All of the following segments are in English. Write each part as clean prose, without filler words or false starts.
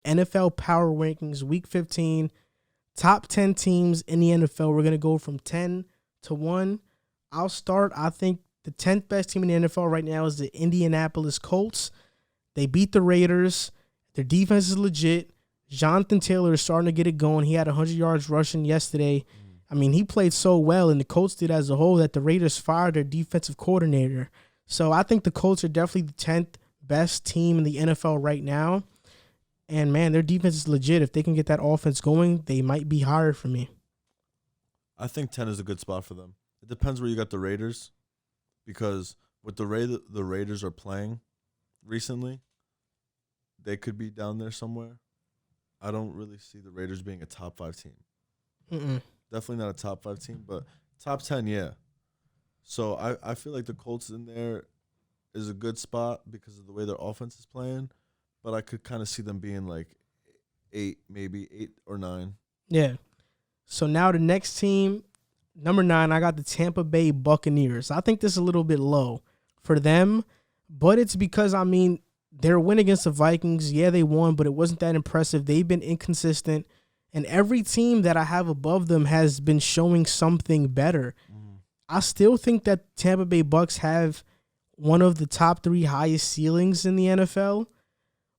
NFL Power Rankings, Week 15, top 10 teams in the NFL. We're going to go from 10 to 1. I'll start. I think the 10th best team in the NFL right now is the Indianapolis Colts. They beat the Raiders. Their defense is legit. Jonathan Taylor is starting to get it going. He had 100 yards rushing yesterday. I mean, he played so well, and the Colts did as a whole, that the Raiders fired their defensive coordinator. So I think the Colts are definitely the 10th best team in the NFL right now. And, man, their defense is legit. If they can get that offense going, they might be higher for me. I think 10 is a good spot for them. It depends where you got the Raiders, because with the way that the Raiders are playing recently, they could be down there somewhere. I don't really see the Raiders being a top 5 team. Definitely not a top 5 team, but top 10, yeah. So I feel like the Colts in there is a good spot because of the way their offense is playing, but I could kind of see them being like 8, maybe 8 or 9. Yeah. So now the next team, number 9, I got the Tampa Bay Buccaneers. I think this is a little bit low for them, but it's because, I mean, their win against the Vikings, yeah, they won, but it wasn't that impressive. They've been inconsistent, and every team that I have above them has been showing something better. I still think that Tampa Bay Bucks have one of the top 3 highest ceilings in the NFL,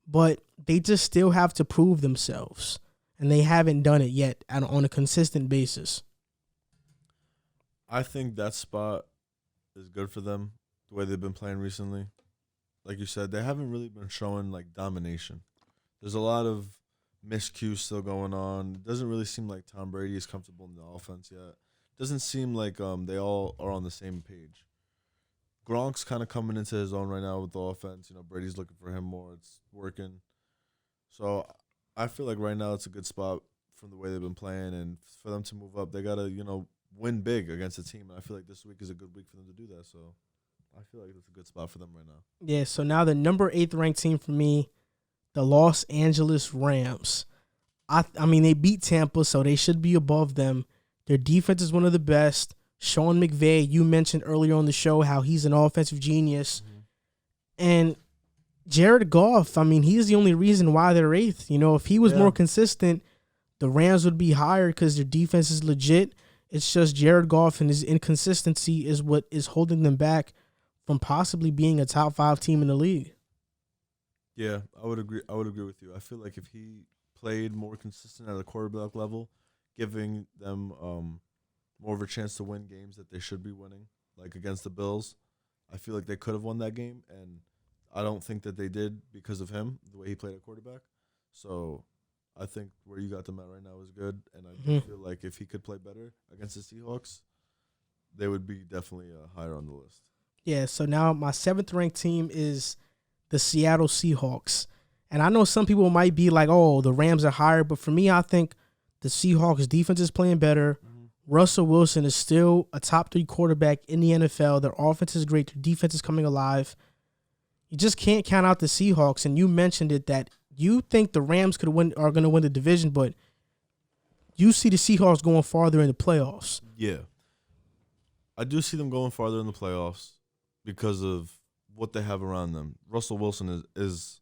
but they just still have to prove themselves, and they haven't done it yet on a consistent basis. I think that spot is good for them, the way they've been playing recently. Like you said, they haven't really been showing, like, domination. There's a lot of miscues still going on. It doesn't really seem like Tom Brady is comfortable in the offense yet. Doesn't seem like they all are on the same page. Gronk's kind of coming into his own right now with the offense. You know, Brady's looking for him more. It's working. So I feel like right now it's a good spot from the way they've been playing. And for them to move up, they got to, win big against a team. And I feel like this week is a good week for them to do that. So I feel like it's a good spot for them right now. Yeah, so now the number 8th ranked team for me, the Los Angeles Rams. I mean, they beat Tampa, so they should be above them. Their defense is one of the best. Sean McVay, you mentioned earlier on the show how he's an offensive genius. And Jared Goff, I mean, he's the only reason why they're 8th. If he was more consistent, the Rams would be higher because their defense is legit. It's just Jared Goff and his inconsistency is what is holding them back from possibly being a top 5 team in the league. Yeah, I would agree. I would agree with you. I feel like if he played more consistent at a quarterback level, giving them more of a chance to win games that they should be winning, like against the Bills, I feel like they could have won that game, and I don't think that they did because of him, the way he played at quarterback. So I think where you got them at right now is good, and I do feel like if he could play better against the Seahawks, they would be definitely higher on the list. Yeah, so now my 7th ranked team is the Seattle Seahawks. And I know some people might be like, oh, the Rams are higher, but for me, I think the Seahawks defense is playing better. Russell Wilson is still a top 3 quarterback in the NFL. Their offense is great. Their defense is coming alive. You just can't count out the Seahawks. And you mentioned it that you think the Rams are going to win the division, but you see the Seahawks going farther in the playoffs. Yeah. I do see them going farther in the playoffs because of what they have around them. Russell Wilson is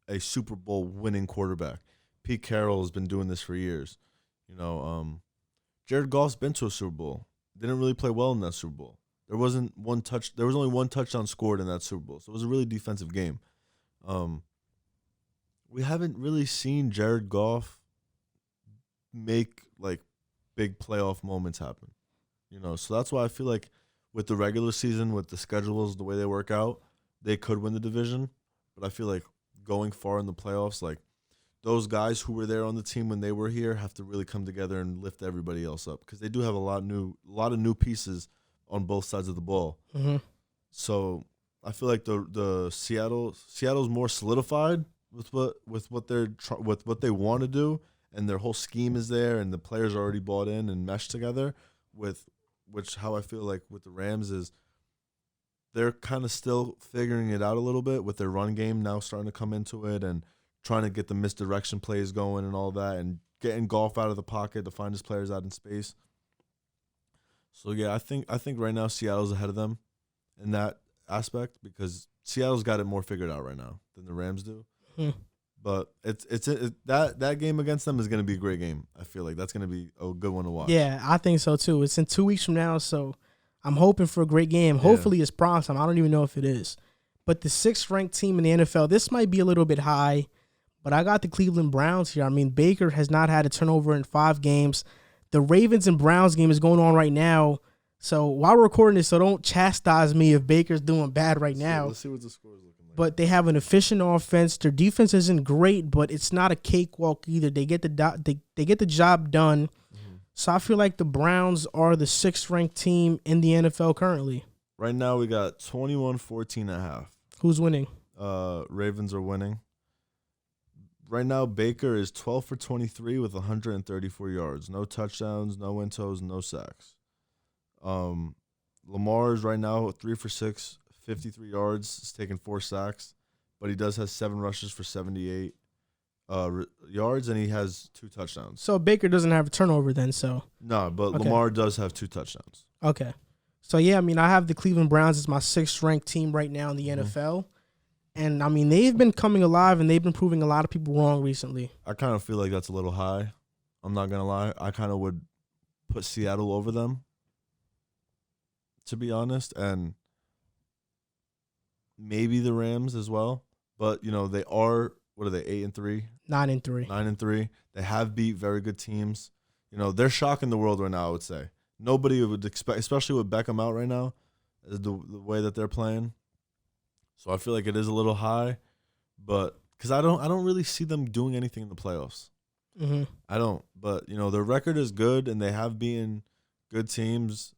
a Super Bowl winning quarterback. Pete Carroll has been doing this for years. Jared Goff's been to a Super Bowl. Didn't really play well in that Super Bowl. There was only one touchdown scored in that Super Bowl, so it was a really defensive game. We haven't really seen Jared Goff make like big playoff moments happen. So that's why I feel like with the regular season, with the schedules, the way they work out, they could win the division. But I feel like going far in the playoffs, like those guys who were there on the team when they were here have to really come together and lift everybody else up because they do have a lot of new pieces on both sides of the ball. So I feel like the Seattle's more solidified with what they want to do, and their whole scheme is there, and the players are already bought in and meshed together. Which how I feel like with the Rams is they're kind of still figuring it out a little bit with their run game now starting to come into it and trying to get the misdirection plays going and all that and getting Goff out of the pocket to find his players out in space. So, yeah, I think right now Seattle's ahead of them in that aspect because Seattle's got it more figured out right now than the Rams do. But that game against them is going to be a great game. I feel like that's going to be a good one to watch. Yeah, I think so too. It's in 2 weeks from now, so I'm hoping for a great game. Yeah. Hopefully it's prime time. I don't even know if it is. But the 6th ranked team in the NFL, this might be a little bit high, but I got the Cleveland Browns here. I mean, Baker has not had a turnover in 5 games. The Ravens and Browns game is going on right now. So while we're recording this, so don't chastise me if Baker's doing bad right now. Let's see what the score is looking like. But they have an efficient offense. Their defense isn't great, but it's not a cakewalk either. They get the job done. Mm-hmm. So I feel like the Browns are the 6th ranked team in the NFL currently. Right now we got 21-14.5. Who's winning? Ravens are winning. Right now, Baker is 12 for 23 with 134 yards. No touchdowns, no win totals, no sacks. Lamar is right now 3 for 6, 53 yards. He's taken 4 sacks, but he does have 7 rushes for 78 yards, and he has 2 touchdowns. So Baker doesn't have a turnover then, so. No, but okay. Lamar does have 2 touchdowns. Okay. So, yeah, I mean, I have the Cleveland Browns as my 6th ranked team right now in the NFL. And, I mean, they've been coming alive, and they've been proving a lot of people wrong recently. I kind of feel like that's a little high. I'm not going to lie. I kind of would put Seattle over them, to be honest, and maybe the Rams as well. But, you know, they are, what are they, 8-3? 9-3. 9-3. They have beat very good teams. You know, they're shocking the world right now, I would say. Nobody would expect, especially with Beckham out right now, the way that they're playing. So I feel like it is a little high, but because I don't really see them doing anything in the playoffs. Mm-hmm. I don't. But, you know, their record is good, and they have been good teams.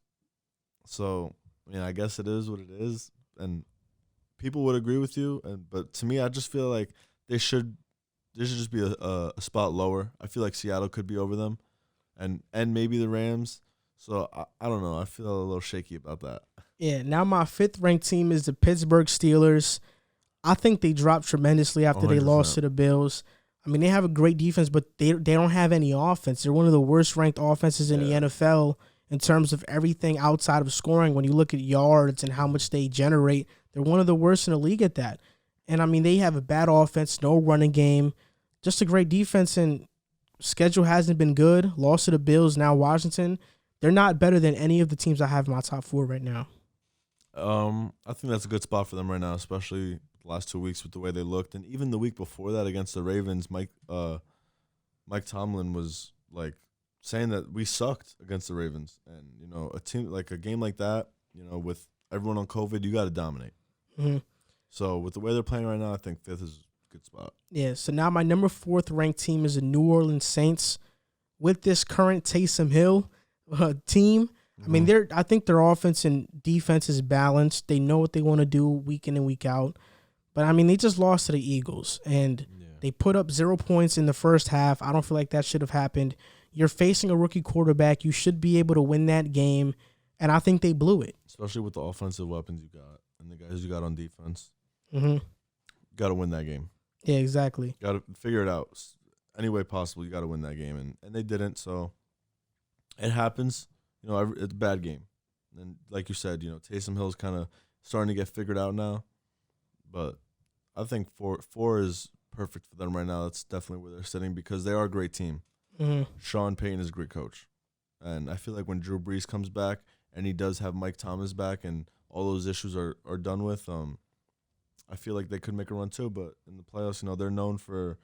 So, I mean, I guess it is what it is, and people would agree with you. But to me, I just feel like they should just be a spot lower. I feel like Seattle could be over them, and maybe the Rams. So, I don't know. I feel a little shaky about that. Yeah, now my 5th ranked team is the Pittsburgh Steelers. I think they dropped tremendously after 100%. They lost to the Bills. I mean, they have a great defense, but they don't have any offense. They're one of the worst ranked offenses in the NFL in terms of everything outside of scoring. When you look at yards and how much they generate, they're one of the worst in the league at that. And, I mean, they have a bad offense, no running game, just a great defense, and schedule hasn't been good. Lost to the Bills, now Washington. They're not better than any of the teams I have in my top 4 right now. I think that's a good spot for them right now, especially the last 2 weeks with the way they looked. And even the week before that against the Ravens, Mike Tomlin was, like, saying that we sucked against the Ravens. And, you know, a game like that, you know, with everyone on COVID, you got to dominate. Mm-hmm. So with the way they're playing right now, I think 5th is a good spot. Yeah, so now my number 4th ranked team is the New Orleans Saints. With this current Taysom Hill team, I mean, I think their offense and defense is balanced. They know what they want to do week in and week out. But, I mean, they just lost to the Eagles, and they put up 0 points in the first half. I don't feel like that should have happened. You're facing a rookie quarterback. You should be able to win that game, and I think they blew it. Especially with the offensive weapons you got and the guys you got on defense. Mm-hmm. Got to win that game. Yeah, exactly. Got to figure it out. Any way possible, you got to win that game, and they didn't, so it happens. You know, it's a bad game. And like you said, you know, Taysom Hill's kind of starting to get figured out now. But I think four is perfect for them right now. That's definitely where they're sitting because they are a great team. Mm-hmm. Sean Payton is a great coach. And I feel like when Drew Brees comes back and he does have Mike Thomas back and all those issues are done with, I feel like they could make a run too. But in the playoffs, you know, they're known for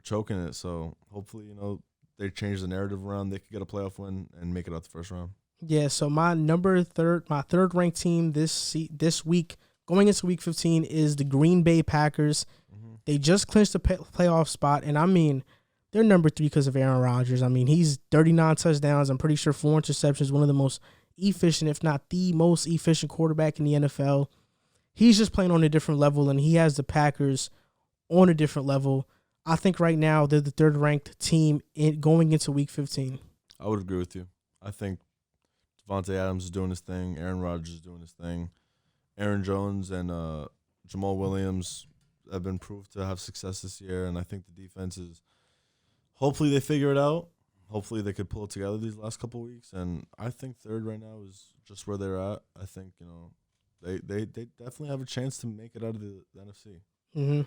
choking it. So hopefully, you know, they change the narrative around. They could get a playoff win and make it out the first round. Yeah, so my third ranked team this week, going into week 15, is the Green Bay Packers. Mm-hmm. They just clinched the playoff spot, and I mean, they're number 3 because of Aaron Rodgers. I mean, he's 39 touchdowns. I'm pretty sure 4 interceptions, one of the most efficient, if not the most efficient quarterback in the NFL. He's just playing on a different level, and he has the Packers on a different level. I think right now they're the third-ranked team going into Week 15. I would agree with you. I think Devontae Adams is doing his thing. Aaron Rodgers is doing his thing. Aaron Jones and Jamal Williams have been proved to have success this year, and I think the defense is – hopefully they figure it out. Hopefully they could pull it together these last couple of weeks, and I think third right now is just where they're at. I think, you know, they definitely have a chance to make it out of the NFC. Mm-hmm.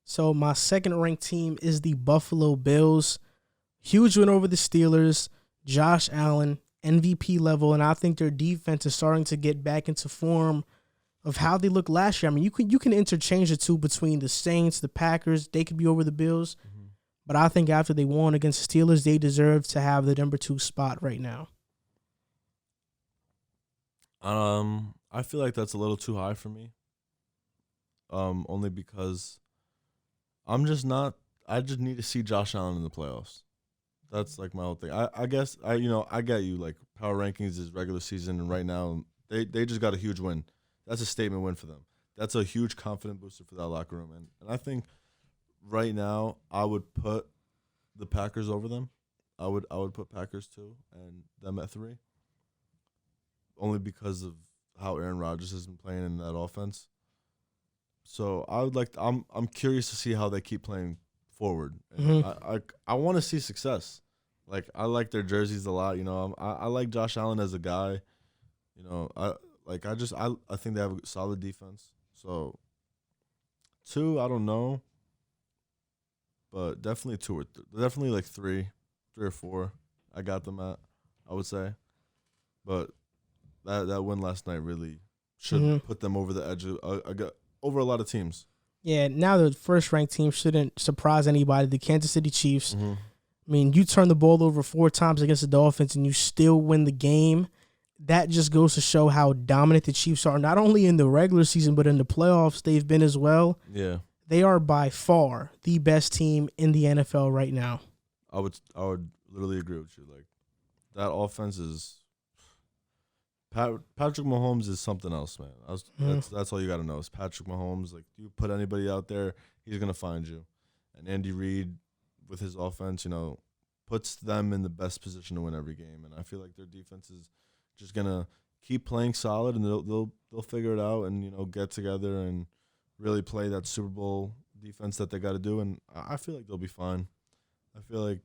So my second ranked team is the Buffalo Bills. Huge win over the Steelers. Josh Allen, MVP level, and I think their defense is starting to get back into form of how they looked last year. I mean, you can interchange the two between the Saints, the Packers. They could be over the Bills. Mm-hmm. But I think after they won against the Steelers, they deserve to have the number 2 spot right now. I feel like that's a little too high for me. Only because I just need to see Josh Allen in the playoffs. That's like my whole thing. I guess I get you. Like, power rankings is regular season, and right now they just got a huge win. That's a statement win for them. That's a huge confident booster for that locker room. And I think right now I would put the Packers over them. I would put Packers 2 and them at 3. Only because of how Aaron Rodgers has been playing in that offense. So I'm curious to see how they keep playing forward. And I want to see success. Like, I like their jerseys a lot. I like Josh Allen as a guy. I think they have a solid defense. So 2, I don't know, but definitely 2 or definitely like 3 or 4. I got them at, I would say, but that win last night really should put them over the edge over a lot of teams. Yeah, now the first ranked team shouldn't surprise anybody. The Kansas City Chiefs. Mm-hmm. I mean, you turn the ball over 4 times against the Dolphins and you still win the game. That just goes to show how dominant the Chiefs are, not only in the regular season, but in the playoffs they've been as well. Yeah. They are by far the best team in the NFL right now. I would literally agree with you. Like, that offense is Patrick Mahomes is something else, man. That's all you got to know is Patrick Mahomes. Like, you put anybody out there, he's going to find you. And Andy Reid, with his offense, puts them in the best position to win every game. And I feel like their defense is just going to keep playing solid, and they'll figure it out and, get together and really play that Super Bowl defense that they got to do. And I feel like they'll be fine. I feel like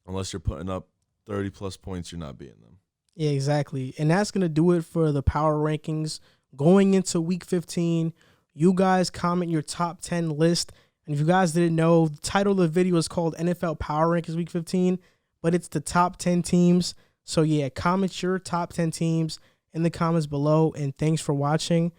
unless you're putting up 30-plus points, you're not beating them. Yeah, exactly. And that's going to do it for the power rankings going into Week 15. You guys comment your top 10 list. And if you guys didn't know, the title of the video is called NFL Power Rankings Week 15, but it's the top 10 teams. So, yeah, comment your top 10 teams in the comments below. And thanks for watching.